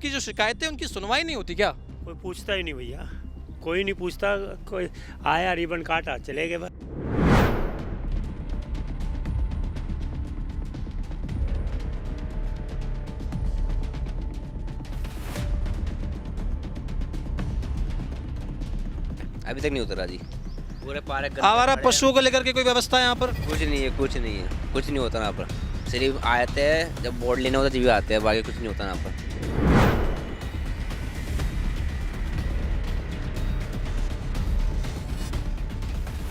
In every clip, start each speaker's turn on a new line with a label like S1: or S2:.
S1: आपकी जो शिकायतें उनकी सुनवाई नहीं होती क्या?
S2: कोई पूछता ही नहीं भैया, कोई नहीं पूछता। कोई आया, रिबन काटा, चले गए बस।
S3: अभी तक नहीं उतरा जी। पूरे पार्क
S1: आवारा पशुओं को लेकर के कोई व्यवस्था है यहाँ पर?
S3: कुछ नहीं है, कुछ नहीं है, कुछ नहीं होता यहाँ पर। सिर्फ आते हैं जब बोर्ड लेना होता है तभी आते हैं, बाकी कुछ नहीं होता यहाँ पर।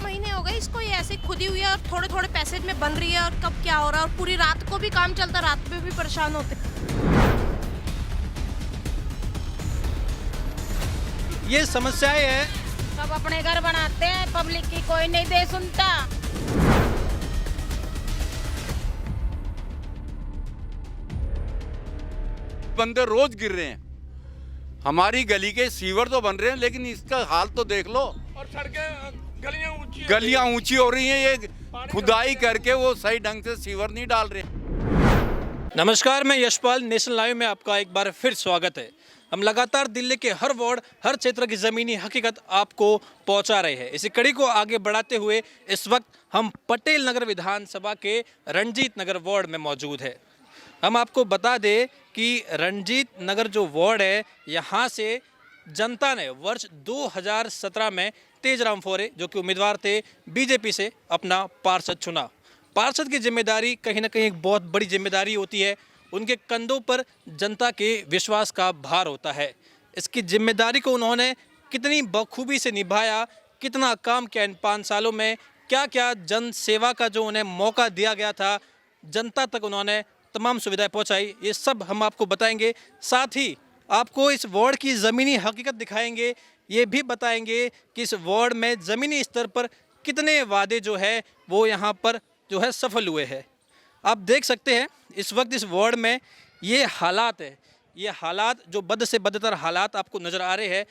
S4: महीने हो गए इसको, ये ऐसे खुदी हुई है और थोड़े थोड़े पैसेज में बन रही है। और कब क्या हो रहा है, और पूरी रात को भी काम चलता, रात में भी परेशान होते।
S1: ये समस्याएं है।
S4: सब अपने घर बनाते हैं, पब्लिक की कोई नहीं दे सुनता।
S5: बंदे रोज गिर रहे हैं। हमारी गली के सीवर तो बन रहे हैं, लेकिन इसका हाल तो देख लो।
S6: और सड़कें
S5: गलियां ऊंची हो रही हैं, ये खुदाई करके वो सही ढंग से सीवर नहीं डाल रहे।
S1: नमस्कार, मैं यशपाल, नेशनल लाइव में आपका एक बार फिर स्वागत है। हम लगातार दिल्ली के हर वार्ड, हर क्षेत्र की ज़मीनी हकीकत आपको पहुंचा रहे हैं। इसी कड़ी को आगे बढ़ाते हुए इस वक्त हम पटेल नगर विधानसभा के रंजीत नगर वार्ड में मौजूद है। हम आपको बता दें कि रंजीत नगर जो वार्ड है, यहाँ से जनता ने वर्ष 2017 में तेजराम फोरे, जो कि उम्मीदवार थे बीजेपी से, अपना पार्षद चुना। पार्षद की जिम्मेदारी कहीं ना कहीं एक बहुत बड़ी जिम्मेदारी होती है। उनके कंधों पर जनता के विश्वास का भार होता है। इसकी जिम्मेदारी को उन्होंने कितनी बखूबी से निभाया, कितना काम किया इन 5 सालों में, क्या क्या जन सेवा का जो उन्हें मौका दिया गया था, जनता तक उन्होंने तमाम सुविधाएं पहुंचाई, ये सब हम आपको बताएंगे। साथ ही आपको इस वार्ड की ज़मीनी हकीकत दिखाएंगे, ये भी बताएंगे कि इस वार्ड में ज़मीनी स्तर पर कितने वादे जो है वो यहाँ पर जो है सफल हुए हैं। आप देख सकते हैं इस वक्त इस वार्ड में ये हालात है, ये हालात जो बद से बदतर हालात आपको नज़र आ रहे हैं।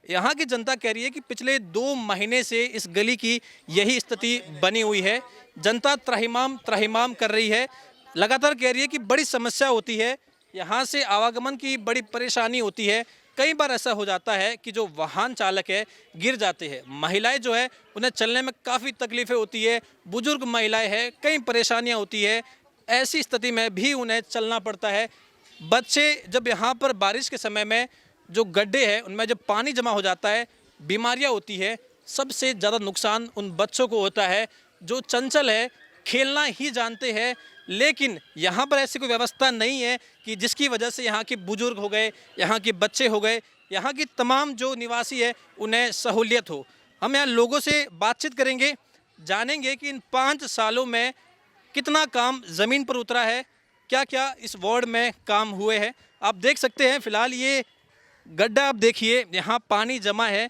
S1: यहाँ की जनता कह रही है कि पिछले 2 महीने से इस गली की यही स्थिति बनी हुई है। जनता त्राहिमाम त्राहिमाम कर रही है, लगातार कह रही है कि बड़ी समस्या होती है, यहाँ से आवागमन की बड़ी परेशानी होती है। कई बार ऐसा हो जाता है कि जो वाहन चालक है गिर जाते हैं, महिलाएं जो है उन्हें चलने में काफ़ी तकलीफ़ें होती है, बुजुर्ग महिलाएं हैं, कई परेशानियां होती है। ऐसी स्थिति में भी उन्हें चलना पड़ता है। बच्चे जब यहाँ पर बारिश के समय में जो गड्ढे हैं उनमें जब पानी जमा हो जाता है, बीमारियाँ होती है। सबसे ज़्यादा नुकसान उन बच्चों को होता है जो चंचल है, खेलना ही जानते हैं, लेकिन यहाँ पर ऐसी कोई व्यवस्था नहीं है कि जिसकी वजह से यहाँ के बुजुर्ग हो गए, यहाँ के बच्चे हो गए, यहाँ की तमाम जो निवासी है उन्हें सहूलियत हो। हम यहाँ लोगों से बातचीत करेंगे, जानेंगे कि इन 5 सालों में कितना काम ज़मीन पर उतरा है, क्या क्या इस वार्ड में काम हुए हैं। आप देख सकते हैं फ़िलहाल ये गड्ढा, आप देखिए यहाँ पानी जमा है।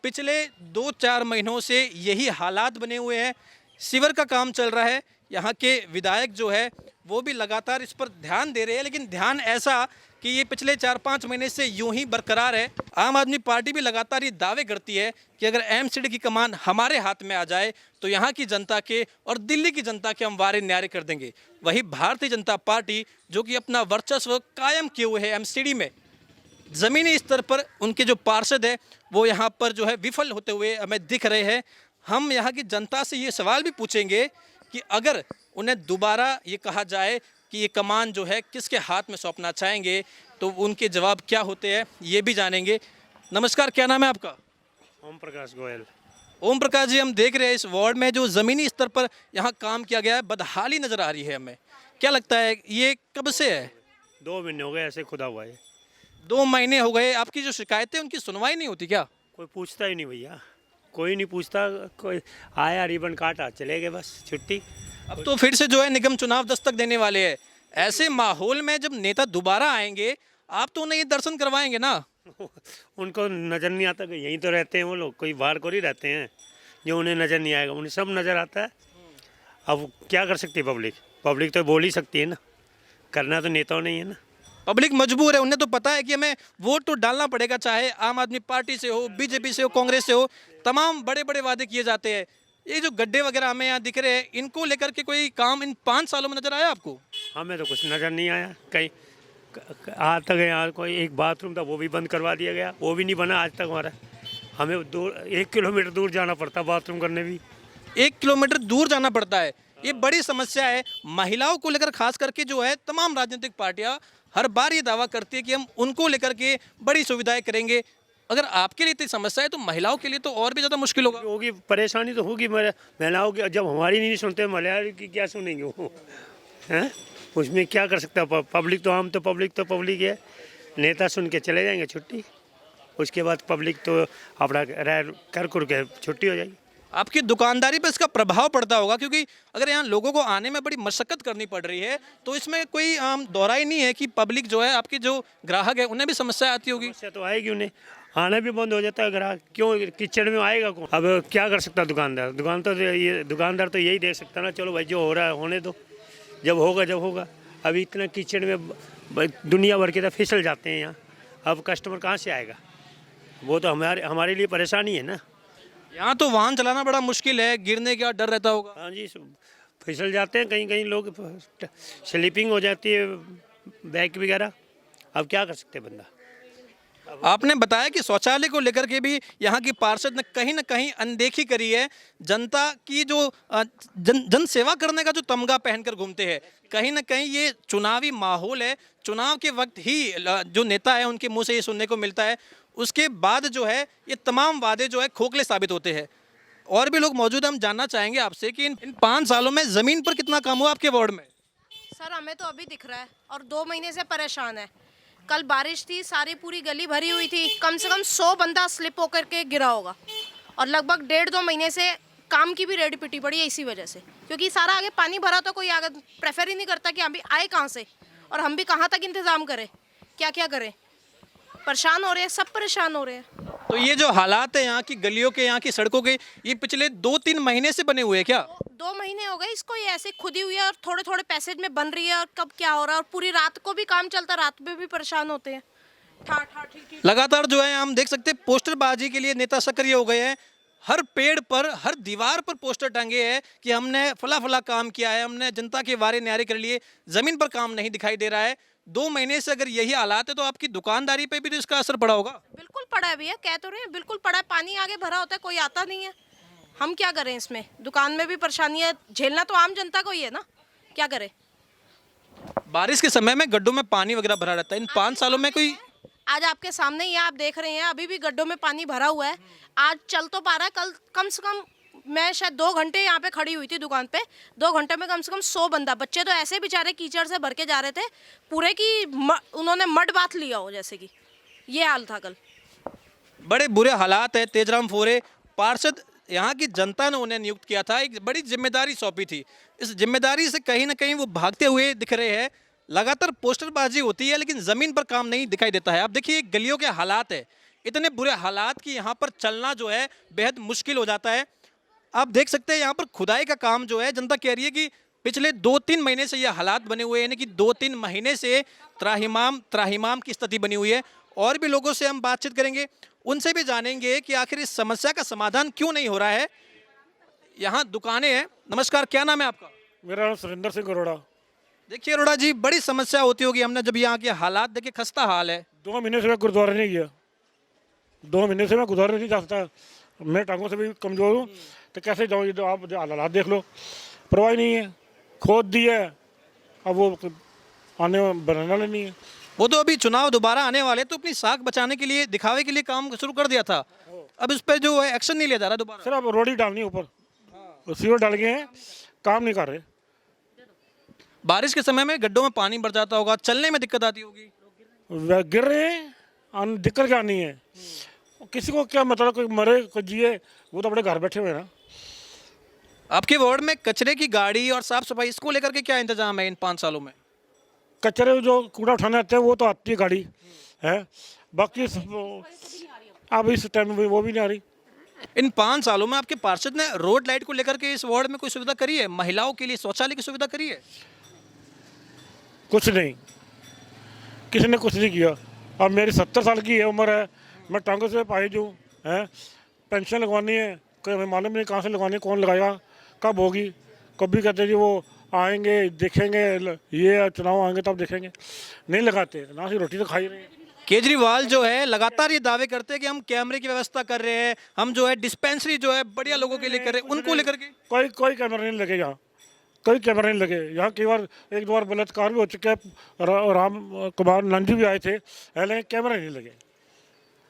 S1: पिछले 2-4 महीनों से यही हालात बने हुए हैं। सीवर का काम चल रहा है, यहाँ के विधायक जो है वो भी लगातार इस पर ध्यान दे रहे हैं, लेकिन ध्यान ऐसा कि ये पिछले 4-5 महीने से यूं ही बरकरार है। आम आदमी पार्टी भी लगातार ये दावे करती है कि अगर एमसीडी की कमान हमारे हाथ में आ जाए तो यहाँ की जनता के और दिल्ली की जनता के हम वारे न्यारे कर देंगे। वही भारतीय जनता पार्टी जो कि अपना वर्चस्व कायम किए हुए है एमसीडी में, ज़मीनी स्तर पर उनके जो पार्षद है वो यहाँ पर जो है विफल होते हुए हमें दिख रहे हैं। हम यहाँ की जनता से ये सवाल भी पूछेंगे कि अगर उन्हें दोबारा ये कहा जाए कि ये कमान जो है किसके हाथ में सौंपना चाहेंगे तो उनके जवाब क्या होते हैं, ये भी जानेंगे। नमस्कार, क्या नाम है आपका?
S2: ओम प्रकाश गोयल।
S1: ओम प्रकाश जी, हम देख रहे हैं इस वार्ड में जो ज़मीनी स्तर पर यहाँ काम किया गया है, बदहाली नज़र आ रही है हमें। क्या लगता है ये कब से है?
S2: 2 महीने हो गए ऐसे खुदा हुआ है।
S1: 2 महीने हो गए। आपकी जो शिकायतें उनकी सुनवाई नहीं होती क्या?
S2: कोई पूछता ही नहीं भैया, कोई नहीं पूछता। कोई आया, रिबन काटा, चले गए बस, छुट्टी।
S1: अब तो फिर से जो है निगम चुनाव दस्तक देने वाले हैं। ऐसे माहौल में जब नेता दोबारा आएंगे, आप तो उन्हें ये दर्शन करवाएंगे ना?
S2: उनको नज़र नहीं आता कि यहीं तो रहते हैं वो लोग, कोई बाहर को नहीं रहते हैं जो उन्हें नज़र नहीं आएगा। उन्हें सब नज़र आता है। अब क्या कर सकती है पब्लिक? पब्लिक तो बोल ही सकती है ना, करना तो नेताओं ने ही है ना।
S1: पब्लिक मजबूर है, उन्हें तो पता है कि हमें वोट तो डालना पड़ेगा, चाहे आम आदमी पार्टी से हो, बीजेपी से हो, कांग्रेस से हो। तमाम बड़े बड़े वादे किए जाते हैं। ये जो गड्ढे वगैरह हमें यहाँ दिख रहे हैं, इनको लेकर के कोई काम इन 5 सालों में नजर आया आपको?
S2: हमें तो कुछ नज़र नहीं आया। कहीं आज तक यहाँ कोई एक बाथरूम था वो भी बंद करवा दिया गया, वो भी नहीं बना आज तक हमारा। हमें 1 किलोमीटर दूर जाना पड़ता बाथरूम करने भी।
S1: 1 किलोमीटर दूर जाना पड़ता है। ये बड़ी समस्या है महिलाओं को लेकर, खास करके जो है तमाम राजनीतिक पार्टियां हर बार ये दावा करती है कि हम उनको लेकर के बड़ी सुविधाएं करेंगे। अगर आपके लिए इतनी समस्या है तो महिलाओं के लिए तो और भी ज़्यादा मुश्किल होगा।
S2: होगी, परेशानी तो होगी महिलाओं की। जब हमारी नहीं सुनते महिलाओं की क्या सुनेंगे वो, हैं? उसमें क्या कर सकता है पब्लिक? तो हम तो पब्लिक है, नेता सुन के चले जाएंगे छुट्टी, उसके बाद पब्लिक तो अपना कर के छुट्टी हो जाएगी।
S1: आपकी दुकानदारी पर इसका प्रभाव पड़ता होगा, क्योंकि अगर यहाँ लोगों को आने में बड़ी मशक्कत करनी पड़ रही है तो इसमें कोई दौरा ही नहीं है कि पब्लिक जो है, आपके जो ग्राहक है, उन्हें भी समस्या आती होगी।
S2: समस्या तो आएगी, उन्हें आना भी बंद हो जाता है ग्राहक। क्यों किचड़ में आएगा कौन? अब क्या कर सकता दुकानदार? दुकानदार तो यही देख सकता ना, चलो भाई जो हो रहा है होने दो, जब होगा। अभी इतना कीचड़ में दुनिया भर के तो फिसल जाते हैं यहाँ, अब कस्टमर कहाँ से आएगा? वो तो हमारे लिए परेशानी है ना।
S1: यहाँ तो वाहन चलाना बड़ा मुश्किल है, गिरने का डर रहता होगा।
S2: हाँ जी, फिसल जाते हैं, कहीं लोग स्लीपिंग हो जाती है, बैग वगैरह। अब क्या कर सकते हैं बंदा?
S1: आपने बताया कि शौचालय को लेकर के भी यहाँ की पार्षद ने न कहीं अनदेखी करी है। जनता की जो जन सेवा करने का जो तमगा पहनकर घूमते हैं, कहीं ना कहीं ये चुनावी माहौल है। चुनाव के वक्त ही जो नेता है उनके मुंह से ये सुनने को मिलता है, उसके बाद जो है ये तमाम वादे जो है खोखले साबित होते हैं। और भी लोग मौजूद हैं, हम जानना चाहेंगे आपसे कि इन 5 सालों में ज़मीन पर कितना काम हुआ आपके वार्ड में?
S4: सर हमें तो अभी दिख रहा है और 2 महीने से परेशान है। कल बारिश थी, सारी पूरी गली भरी हुई थी, कम से कम 100 बंदा स्लिप होकर के गिरा होगा। और लगभग 1.5-2 महीने से काम की भी रेडी पिटी पड़ी है इसी वजह से, क्योंकि सारा आगे पानी भरा तो कोई आगे प्रेफर ही नहीं करता कि हम भी आए कहाँ से और हम भी कहाँ तक इंतज़ाम करें, क्या क्या करें। परेशान हो रहे हैं, सब परेशान हो रहे हैं।
S1: तो ये जो हालात है यहाँ की गलियों के, यहाँ की सड़कों के, ये पिछले 2-3 महीने से बने हुए हैं क्या?
S4: 2 महीने हो गए इसको, ये ऐसे खुदी हुई है और थोड़े थोड़े पैसेज में बन रही है। और कब क्या हो रहा है, और पूरी रात को भी काम चलता, रात में भी परेशान होते हैं। ठीक।
S1: लगातार जो है हम देख सकते हैं पोस्टरबाजी के लिए नेता सक्रिय हो गए हैं। हर पेड़ पर, हर दीवार पर पोस्टर टंगे हैं कि हमने फला काम किया है, हमने जनता के वारे न्यारे कर लिए। ज़मीन पर काम नहीं दिखाई दे रहा है। 2 महीने से अगर यही हालात है तो आपकी दुकानदारी पे भी तो इसका असर पड़ा होगा।
S4: बिल्कुल पड़ा है भैया, कह तो रहे हैं, बिल्कुल पड़ा है। पानी आगे भरा होता है, कोई आता नहीं है। हम क्या करें इसमें? दुकान में भी परेशानी है, झेलना तो आम जनता को ही है ना, क्या करें?
S1: बारिश के समय में गड्ढों में पानी वगैरह भरा रहता है। इन 5 सालों में कोई,
S4: आज आपके सामने ही आप देख रहे हैं, अभी भी गड्ढों में पानी भरा हुआ है। आज चल तो पा रहा है, कल कम से कम मैं शायद 2 घंटे यहाँ पे खड़ी हुई थी दुकान पे। 2 घंटे में कम से कम 100 बंदा, बच्चे तो ऐसे बेचारे कीचड़ से भर के जा रहे थे पूरे की उन्होंने मड बात लिया हो जैसे कि, ये हाल था कल।
S1: बड़े बुरे हालात है। तेजराम फोरे पार्षद, यहाँ की जनता ने उन्हें नियुक्त किया था, एक बड़ी जिम्मेदारी सौंपी थी। इस जिम्मेदारी से कहीं ना कहीं वो भागते हुए दिख रहे हैं। लगातार पोस्टरबाजी होती है लेकिन ज़मीन पर काम नहीं दिखाई देता है। अब देखिए गलियों के हालात है, इतने बुरे हालात कि यहाँ पर चलना जो है बेहद मुश्किल हो जाता है। आप देख सकते हैं यहाँ पर खुदाई का काम जो है, जनता कह रही है कि पिछले 2-3 महीने से ये हालात बने हुए हैं, यानी कि 2-3 महीने से त्राहिमाम की स्थिति बनी हुई है। और भी लोगों से हम बातचीत करेंगे, उनसे भी जानेंगे कि आखिर इस समस्या का समाधान क्यों नहीं हो रहा है। यहाँ दुकानें हैं। नमस्कार, क्या नाम है आपका?
S6: मेरा नाम सुरेंद्र सिंह अरोड़ा।
S1: देखिए अरोड़ा जी, बड़ी समस्या होती होगी, हमने जब यहाँ के हालात देखे, खस्ता हाल है।
S6: 2 महीने से मैं गुरुद्वारे नहीं गया, 2 महीने से मैं गुरुद्वारे नहीं जा सकता। मैं टांगों से भी कमज़ोर हूँ, तो कैसे जाऊँ? ये तो आप हालात देख लो, परवाह नहीं है, खोद दी है, अब वो आने बनाने वाले नहीं है।
S1: वो तो अभी चुनाव दोबारा आने वाले, तो अपनी साख बचाने के लिए, दिखावे के लिए काम शुरू कर दिया था। अब इस पर जो है एक्शन नहीं लिया जा रहा दोबारा।
S6: सर अब रोड ही डालनी है ऊपर, सीवर डाल गए हैं, काम नहीं कर रहे।
S1: बारिश के समय में गड्ढों में पानी भर जाता होगा, चलने में दिक्कत आती होगी।
S6: गिर रहे हैं, दिक्कत क्या नहीं है, किसी को क्या मतलब, कोई मरे कोई जिए, वो तो अपने घर बैठे हुए हैं ना।
S1: आपके वार्ड में कचरे की गाड़ी और साफ सफाई, इसको लेकर के क्या इंतजाम है इन 5 सालों में?
S6: कचरे जो कूड़ा उठाने आते हैं वो तो आती है गाड़ी है, बाकी अब इस टाइम में वो भी नहीं आ रही।
S1: इन 5 सालों में आपके पार्षद ने रोड लाइट को लेकर के इस वार्ड में कोई सुविधा करी है? महिलाओं के लिए शौचालय की सुविधा करी है?
S6: कुछ नहीं, किसी ने कुछ नहीं किया। अब मेरी 70 साल की है उम्र है, मैं टांगों से पाहिज हूँ, है पेंशन लगवानी है, कोई हमें मालूम नहीं कहाँ से लगवानी है, कौन लगाएगा, कब होगी। कभी कहते जी वो आएंगे देखेंगे, ये चुनाव आएंगे तब देखेंगे, नहीं लगाते ना, सी रोटी तो खा ही रहे हैं।
S1: केजरीवाल जो है लगातार ये दावे करते हैं कि हम कैमरे की व्यवस्था कर रहे हैं, हम जो है डिस्पेंसरी जो है बढ़िया लोगों के लिए कर रहे हैं, उनको लेकर के
S6: कोई कोई कैमरा नहीं लगे यहाँ, कोई कैमरा नहीं लगे यहाँ। कई बार एक दो बार बलात्कार भी हो चुके हैं, राम कुमार नानजी भी आए थे, लेकिन कैमरा नहीं लगे।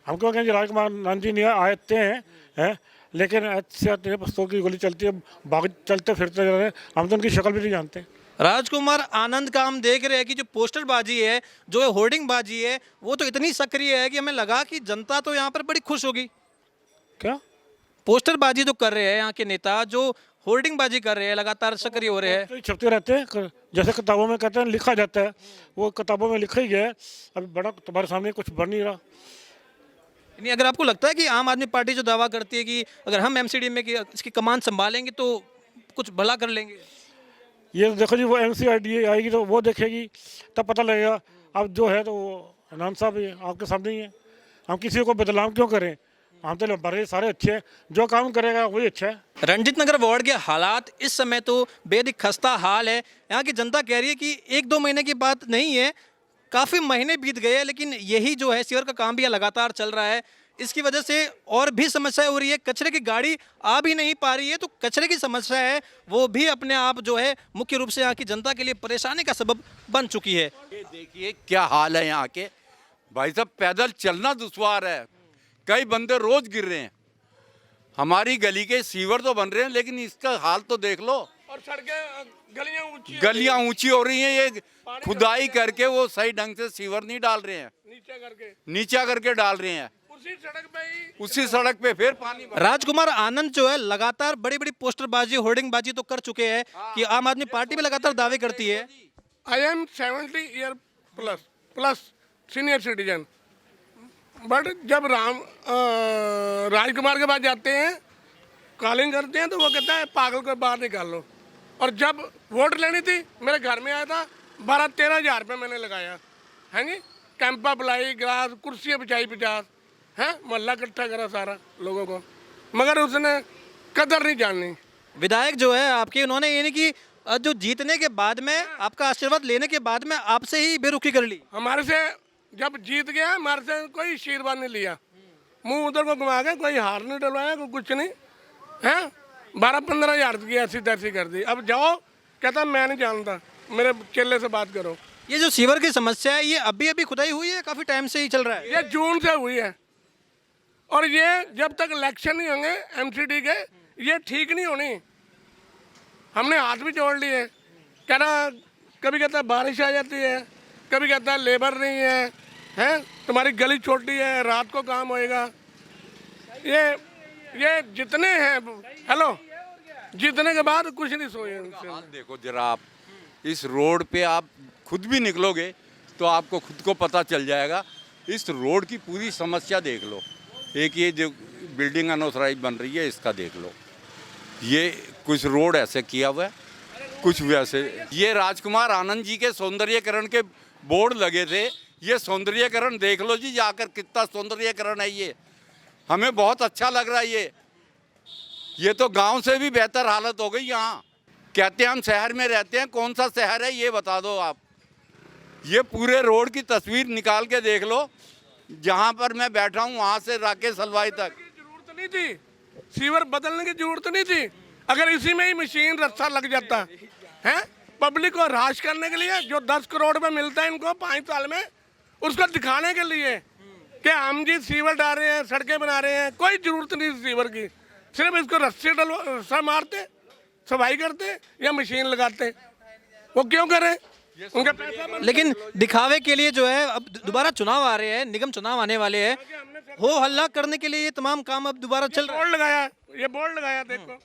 S6: हम क्यों कहेंगे राज कुमार नानजी नहीं आते हैं, लेकिन ऐसे पस्तों की गोली चलती है, भाग चलते फिरते जा रहे हैं, हम तो उनकी शक्ल भी नहीं जानते।
S1: राजकुमार आनंद का हम देख रहे हैं कि जो पोस्टरबाजी है, जो है होर्डिंग बाजी है, वो तो इतनी सक्रिय है कि हमें लगा कि जनता तो यहाँ पर बड़ी खुश होगी।
S6: क्या
S1: पोस्टरबाजी जो कर रहे हैं यहाँ के नेता, जो होर्डिंग बाजी कर रहे हैं, लगातार सक्रिय हो रहे हैं।
S6: तो छपते रहते हैं, जैसे किताबों में कहते हैं लिखा जाता है, वो किताबों में लिखा ही गया है। अभी बड़ा तुम्हारे सामने कुछ बन नहीं रहा।
S1: नहीं, अगर आपको लगता है कि आम आदमी पार्टी जो दावा करती है कि अगर हम एमसीडी में इसकी कमान संभालेंगे तो कुछ भला कर लेंगे,
S6: ये देखो जी, वो MCRD आएगी तो वो देखेगी, तब पता लगेगा। अब जो है तो वो आनंद साहब ही आपके सामने ही है। हम किसी को बदनाम क्यों करें? हम तो बड़े सारे अच्छे हैं, जो काम करेगा वही अच्छा है।
S1: रंजीत नगर वार्ड के हालात इस समय तो बेहद ही खस्ता हाल है। यहाँ की जनता कह रही है कि 1-2 महीने की बात नहीं है, काफ़ी महीने बीत गए हैं, लेकिन यही जो है सीवर का काम भी यहाँ लगातार चल रहा है। इसकी वजह से और भी समस्या हो रही है, कचरे की गाड़ी आ भी नहीं पा रही है, तो कचरे की समस्या है वो भी अपने आप जो है मुख्य रूप से यहाँ की जनता के लिए परेशानी का सबब बन चुकी है।
S5: ये देखिए क्या हाल है यहाँ के, भाई साहब पैदल चलना दुश्वार है, कई बंदे रोज गिर रहे हैं। हमारी गली के सीवर तो बन रहे हैं, लेकिन इसका हाल तो देख लो।
S7: और सड़कें
S5: गलियां ऊंची हो रही हैं, ये खुदाई करके वो सही ढंग से सीवर नहीं डाल रहे हैं, नीचा करके डाल रहे हैं। उसी सड़क पे फिर पानी
S1: राजकुमार आनंद जो है लगातार बड़ी बड़ी पोस्टरबाजी, होर्डिंगबाजी तो कर चुके हैं कि आम आदमी पार्टी भी लगातार दावे करती है।
S7: I am 70 year plus senior citizen, but जब राजकुमार के पास जाते हैं, कॉलिंग करते हैं, तो वो कहता है पागल को बाहर निकाल लो। और जब वोट लेनी थी, मेरे घर में आया था, 12-13 हज़ार रुपये मैंने लगाया है जी, कैंपा बुलाई, गिलास, कुर्सियाँ बिछाई 50 हैं, मोहल्ला इकट्ठा करा सारा लोगों को, मगर उसने कदर नहीं जाननी।
S1: विधायक जो है आपके, उन्होंने ये नहीं कि जो जीतने के बाद में, आपका आशीर्वाद लेने के बाद में आपसे ही बेरुखी कर ली।
S7: हमारे से जब जीत गया, हमारे से कोई आशीर्वाद नहीं लिया, मुंह उधर को घुमा के, कोई हार नहीं डलवाया, कोई कुछ नहीं है। 12-15 हज़ार की ऐसी तैसी कर दी। अब जाओ, कहता मैं नहीं जानता, मेरे चेले से बात करो।
S1: ये जो सीवर की समस्या है, ये अभी अभी खुदाई हुई है, काफी टाइम से ही चल रहा है।
S7: ये जून से हुई है, और ये जब तक इलेक्शन नहीं होंगे MCD के, ये ठीक नहीं होनी। हमने हाथ भी जोड़ लिए, कह रहा, कभी कहता है बारिश आ जाती है, कभी कहता है लेबर नहीं है, हैं तुम्हारी गली छोटी है, रात को काम होएगा। ये जितने हैं, हेलो, जीतने के बाद कुछ नहीं सोए।
S5: देखो जरा, आप इस रोड पे आप खुद भी निकलोगे तो आपको खुद को पता चल जाएगा। इस रोड की पूरी समस्या देख लो। एक ये जो बिल्डिंग अनऑथराइज बन रही है, इसका देख लो, ये कुछ रोड ऐसे किया हुआ है, कुछ वैसे। ये राजकुमार आनंद जी के सौंदर्यकरण के बोर्ड लगे थे, ये सौंदर्यकरण देख लो जी जाकर, कितना सौंदर्यकरण है ये, हमें बहुत अच्छा लग रहा है। ये तो गांव से भी बेहतर हालत हो गई यहाँ। कहते हैं हम शहर में रहते हैं, कौन सा शहर है ये बता दो आप। ये पूरे रोड की तस्वीर निकाल के देख लो, जहाँ पर मैं बैठा हूँ वहाँ से राकेश हलवाई तक।
S7: जरूरत नहीं थी, सीवर बदलने की जरूरत नहीं थी। अगर इसी में ही मशीन रस्सा लग जाता है, पब्लिक को राश करने के लिए, जो 10 करोड़ में मिलता है इनको 5 साल में, उसको दिखाने के लिए कि हम जी सीवर डाल रहे हैं, सड़कें बना रहे हैं। कोई जरूरत नहीं सीवर की, सिर्फ इसको रस्सा मारते, सफाई करते या मशीन लगाते। वो क्यों करें? उनका पैसा।
S1: लेकिन दिखावे के लिए जो है, अब दोबारा चुनाव आ रहे हैं, निगम चुनाव आने वाले हैं, हो हल्ला करने के लिए ये तमाम काम अब दोबारा चल रहा है।
S7: बोर्ड लगाया, ये बोर्ड लगाया, देखो,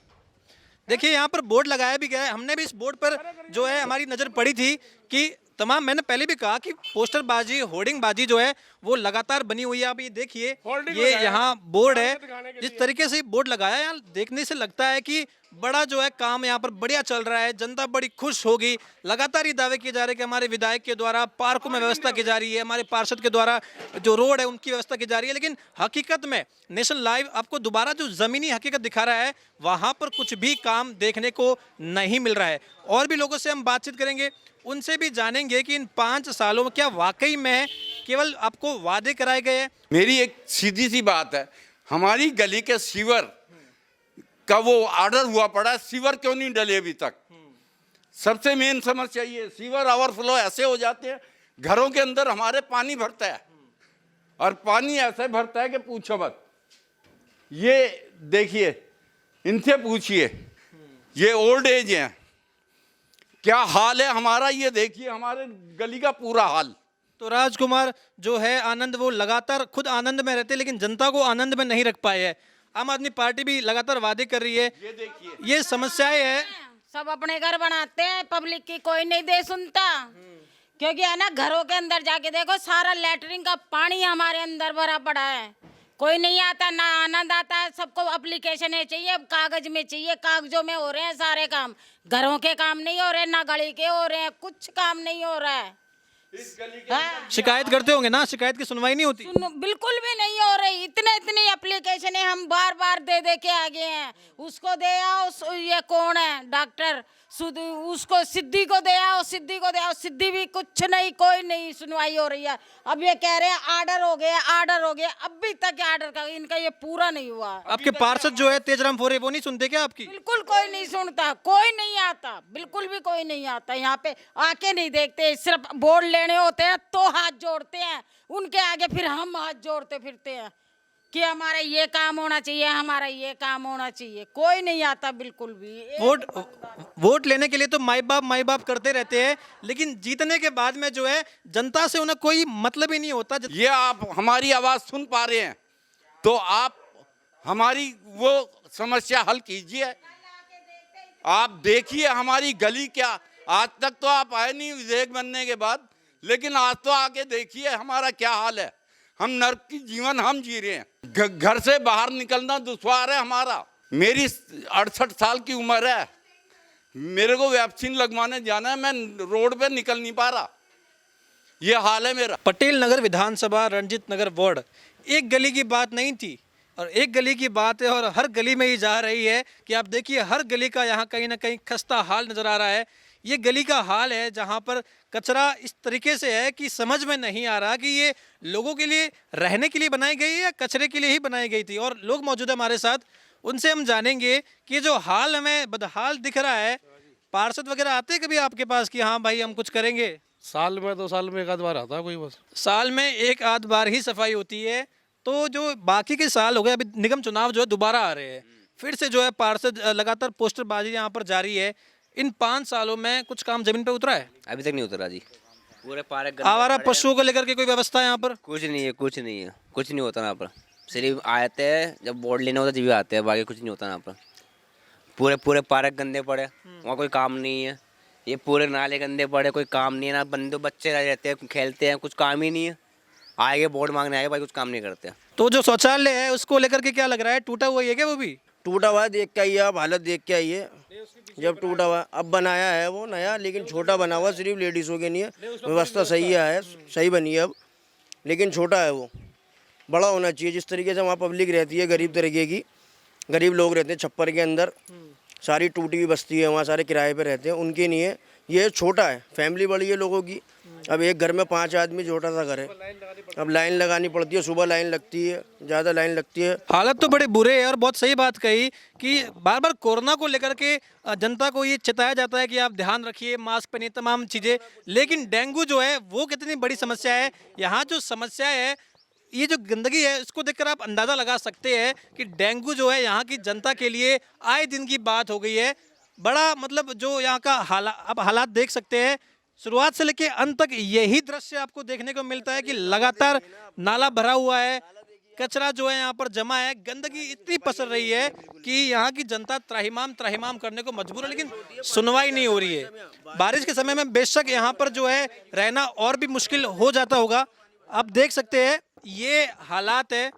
S1: देखिए यहाँ पर बोर्ड लगाया भी गया है। हमने भी इस बोर्ड पर जो है हमारी नज़र पड़ी थी कि तमाम, मैंने पहले भी कहा कि पोस्टरबाजी, होर्डिंगबाजी जो है वो लगातार बनी हुई है। आप ये देखिए,
S7: Holding
S1: ये
S7: लगाया है।
S1: यहाँ बोर्ड है,
S7: दिखाने के
S1: जिस
S7: लिए।
S1: तरीके से बोर्ड लगाया है, यहाँ देखने से लगता है कि बड़ा जो है काम यहाँ पर बढ़िया चल रहा है, जनता बड़ी खुश होगी। लगातार ये दावे किए जा रहे हैं कि हमारे विधायक के द्वारा पार्कों में व्यवस्था की जा रही है, हमारे पार्षद के द्वारा जो रोड है उनकी व्यवस्था की जा रही है, लेकिन हकीकत में नेशनल लाइव आपको दोबारा जो जमीनी हकीकत दिखा रहा है, वहाँ पर कुछ भी काम देखने को नहीं मिल रहा है। और भी लोगों से हम बातचीत करेंगे, उनसे भी जानेंगे कि इन 5 सालों में क्या वाकई में केवल आपको वादे कराए गए हैं।
S5: मेरी एक सीधी सी बात है, हमारी गली के सीवर का वो ऑर्डर हुआ पड़ा है, सीवर क्यों नहीं डले अभी तक? सबसे मेन समस्या ये, सीवर ओवरफ्लो ऐसे हो जाते हैं, घरों के अंदर हमारे पानी भरता है और पानी ऐसे भरता है कि पूछो मत। ये देखिए, इनसे पूछिए, ये ओल्ड एज हैं, क्या हाल है हमारा, ये देखिए हमारे गली का पूरा हाल।
S1: तो राजकुमार जो है आनंद, वो लगातार खुद आनंद में रहते हैं, लेकिन जनता को आनंद में नहीं रख पाए हैं। आम आदमी पार्टी भी लगातार वादे कर रही है,
S5: ये देखिए,
S1: ये समस्याएं है।
S8: सब अपने घर बनाते हैं, पब्लिक की कोई नहीं दे सुनता। क्योंकि है ना, घरों के अंदर जाके देखो, सारा लैटरिन का पानी हमारे अंदर भरा पड़ा है, कोई नहीं आता, ना आनंद आता है। सबको एप्लीकेशन चाहिए, कागज में चाहिए, कागजों में हो रहे हैं सारे काम, घरों के काम नहीं हो रहे, ना गली के हो रहे हैं, कुछ काम नहीं हो रहा है। हाँ।
S1: शिकायत करते होंगे ना, शिकायत की सुनवाई नहीं होती।
S8: बिल्कुल भी नहीं हो रही। इतनी एप्लीकेशन है, हम बार बार दे के आ गए हैं। उसको दे आओ, ये कौन है डॉक्टर, उसको सिद्धि को दे आओ, सिद्धि को दे आओ, सिद्धि भी कुछ नहीं, कोई नहीं सुनवाई हो रही है। अब ये कह रहे हैं आर्डर हो गया, आर्डर हो गया, अभी तक आर्डर का इनका ये पूरा नहीं हुआ।
S1: आपके पार्षद जो है तेजराम फोरे, वो नहीं सुनते क्या आपकी?
S8: बिल्कुल कोई नहीं सुनता, कोई नहीं आता, बिल्कुल भी कोई नहीं आता। यहाँ पे आके नहीं देखते, सिर्फ बोर्ड लेने होते हैं तो हाथ जोड़ते हैं, उनके आगे फिर हम हाथ जोड़ते फिरते हैं कि हमारा ये काम होना चाहिए, हमारा ये काम होना चाहिए। कोई नहीं आता बिल्कुल भी।
S1: वोट लेने के लिए तो माई बाप करते रहते हैं, लेकिन जीतने के बाद में जो है जनता से उन्हें कोई मतलब ही नहीं होता।
S5: ये आप हमारी आवाज सुन पा रहे हैं तो आप हमारी वो समस्या हल कीजिए। आप देखिए हमारी गली क्या, आज तक तो आप आए नहीं विधेयक बनने के बाद, लेकिन आज तो आके देखिए हमारा क्या हाल है। हम नर्क की जीवन हम जी रहे हैं, घर से बाहर निकलना दुश्वार है हमारा। मेरी 68 साल की उम्र है, मेरे को वैक्सीन लगवाने जाना है, मैं रोड पे निकल नहीं पा रहा, ये हाल है मेरा।
S1: पटेल नगर विधानसभा रंजीत नगर वार्ड, एक गली की बात नहीं थी और एक गली की बात है और हर गली में ही जा रही है कि आप देखिए हर गली का यहाँ कहीं ना कहीं खस्ता हाल नजर आ रहा है। ये गली का हाल है जहाँ पर कचरा इस तरीके से है कि समझ में नहीं आ रहा कि ये लोगों के लिए रहने के लिए बनाई गई है या कचरे के लिए ही बनाई गई थी। और लोग मौजूद है हमारे साथ, उनसे हम जानेंगे कि जो हाल हमें बदहाल दिख रहा है, पार्षद वगैरह आते हैं कभी आपके पास कि हाँ भाई हम कुछ करेंगे?
S9: साल में 2 साल में एक आध बार आता है कोई, बस
S1: साल में एक आध बार ही सफाई होती है। तो जो बाकी के साल हो गए, अभी निगम चुनाव जो है दोबारा आ रहे हैं, फिर से जो है पार्षद लगातार पोस्टरबाजी यहाँ पर जारी है। इन 5 सालों में कुछ काम जमीन पे उतरा है?
S3: अभी तक नहीं उतरा जी। पूरे पार्क
S1: आवारा पशुओं को लेकर के कोई व्यवस्था है यहाँ पर?
S3: कुछ नहीं है, कुछ नहीं है, कुछ नहीं होता यहाँ पर। सिर्फ आते हैं जब बोर्ड लेने होता जब भी आते हैं, बाकी कुछ नहीं होता यहाँ पर। पूरे पार्क गंदे पड़े, वहाँ कोई काम नहीं है। ये पूरे नाले गंदे पड़े, कोई काम नहीं है ना। बंदे बच्चे रहते हैं, खेलते हैं, कुछ काम ही नहीं है। आएंगे वोट मांगने आएंगे, भाई कुछ काम नहीं करते।
S1: तो जो शौचालय है उसको लेकर के क्या लग रहा है, टूटा हुआ ही है क्या वो भी?
S10: टूटा हुआ है, देख के आइए आप, हालत देख के आइए। जब टूटा हुआ, अब बनाया है वो नया, लेकिन छोटा बना हुआ, सिर्फ लेडीज़ों के नहीं है। व्यवस्था सही है, सही बनी है अब, लेकिन छोटा है वो, बड़ा होना चाहिए। जिस तरीके से वहाँ पब्लिक रहती है, गरीब तरीके की, गरीब लोग रहते हैं छप्पर के अंदर, सारी टूटी हुई बस्ती है वहाँ, सारे किराए पे रहते हैं, उनके नहीं है। ये छोटा है, फैमिली बड़ी है लोगों की। अब एक घर में 5 आदमी, छोटा सा घर है, अब लाइन लगानी पड़ती है, सुबह लाइन लगती है, ज़्यादा लाइन लगती है।
S1: हालत तो बड़े बुरे है। और बहुत सही बात कही कि बार बार कोरोना को लेकर के जनता को ये चिताया जाता है कि आप ध्यान रखिए, मास्क पहनिए, तमाम चीज़ें, लेकिन डेंगू जो है वो कितनी बड़ी समस्या है। यहाँ जो समस्या है, ये जो गंदगी है, इसको देखकर आप अंदाज़ा लगा सकते हैं कि डेंगू जो है यहाँ की जनता के लिए आए दिन की बात हो गई है। बड़ा मतलब जो यहाँ का अब हालात देख सकते हैं, शुरुआत से लेकर अंत तक यही दृश्य आपको देखने को मिलता है कि लगातार नाला भरा हुआ है, कचरा जो है यहाँ पर जमा है, गंदगी इतनी पसर रही है कि यहाँ की जनता त्राहिमाम करने को मजबूर है, लेकिन सुनवाई नहीं हो रही है। बारिश के समय में बेशक यहाँ पर जो है रहना और भी मुश्किल हो जाता होगा। आप देख सकते हैं ये हालात है,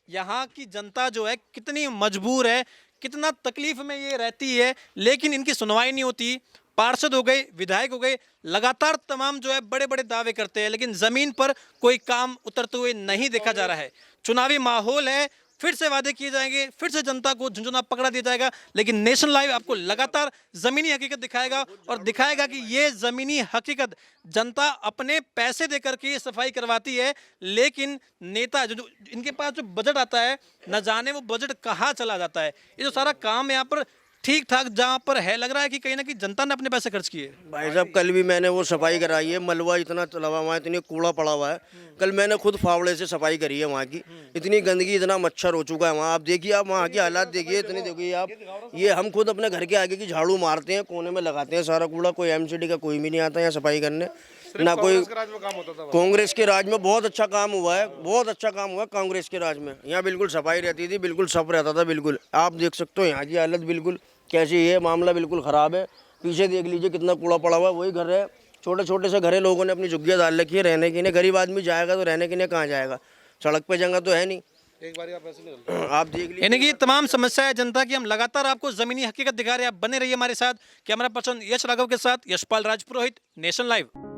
S1: यहाँ की जनता जो है कितनी मजबूर है, कितना तकलीफ में ये रहती है, लेकिन इनकी सुनवाई नहीं होती। पार्षद हो गए, विधायक हो गए, लगातार तमाम जो है बड़े बड़े दावे करते हैं, लेकिन जमीन पर कोई काम उतरते हुए नहीं देखा जा रहा है। चुनावी माहौल है, फिर से वादे किए जाएंगे, फिर से जनता को झुंझुना पकड़ा दिया जाएगा, लेकिन नेशन लाइव आपको लगातार जमीनी हकीकत दिखाएगा और दिखाएगा कि ये जमीनी हकीकत जनता अपने पैसे देकर के ये सफाई करवाती है, लेकिन नेता जो इनके पास जो बजट आता है, न जाने वो बजट कहाँ चला जाता है। ये जो सारा काम यहाँ पर ठीक ठाक जहाँ पर है, लग रहा है कि कहीं ना कहीं जनता ने अपने पैसे खर्च किए।
S10: भाई साहब कल भी मैंने वो सफाई कराई है, मलबा इतना चला हुआ है, इतनी कूड़ा पड़ा हुआ है। कल मैंने खुद फावड़े से सफाई करी है वहाँ की, इतनी गंदगी, इतना मच्छर हो चुका है वहाँ। आप देखिए, आप वहाँ की हालात देखिए, इतनी देखिए आप। ये हम खुद अपने घर के आगे की झाड़ू मारते हैं, कोने में लगाते हैं सारा कूड़ा। कोई एमसीडी का कोई भी नहीं आता यहाँ सफाई करने, ना कोई। कांग्रेस के राज में बहुत अच्छा काम हुआ है, बहुत अच्छा काम हुआ है कांग्रेस के राज में। यहाँ बिल्कुल सफाई रहती थी, बिल्कुल साफ रहता था, बिल्कुल। आप देख सकते हो यहाँ की हालत बिल्कुल कैसी है, मामला बिल्कुल ख़राब है। पीछे देख लीजिए कितना कूड़ा पड़ा हुआ है, वही घर है, छोटे छोटे से घर है, लोगों ने अपनी झुग्गियाँ डाल रखी है रहने के लिए। गरीब आदमी जाएगा तो रहने के लिए कहाँ जाएगा, सड़क पे जगह तो है नहीं। एक बार आप देख लीजिए,
S1: यानी कि तमाम समस्या है जनता की। हम लगातार आपको जमीनी हकीकत दिखा रहे हैं, आप बने रहिए हमारे साथ। कैमरा पर्सन यश राघव के साथ यशपाल राजपुरोहित, नेशन लाइव।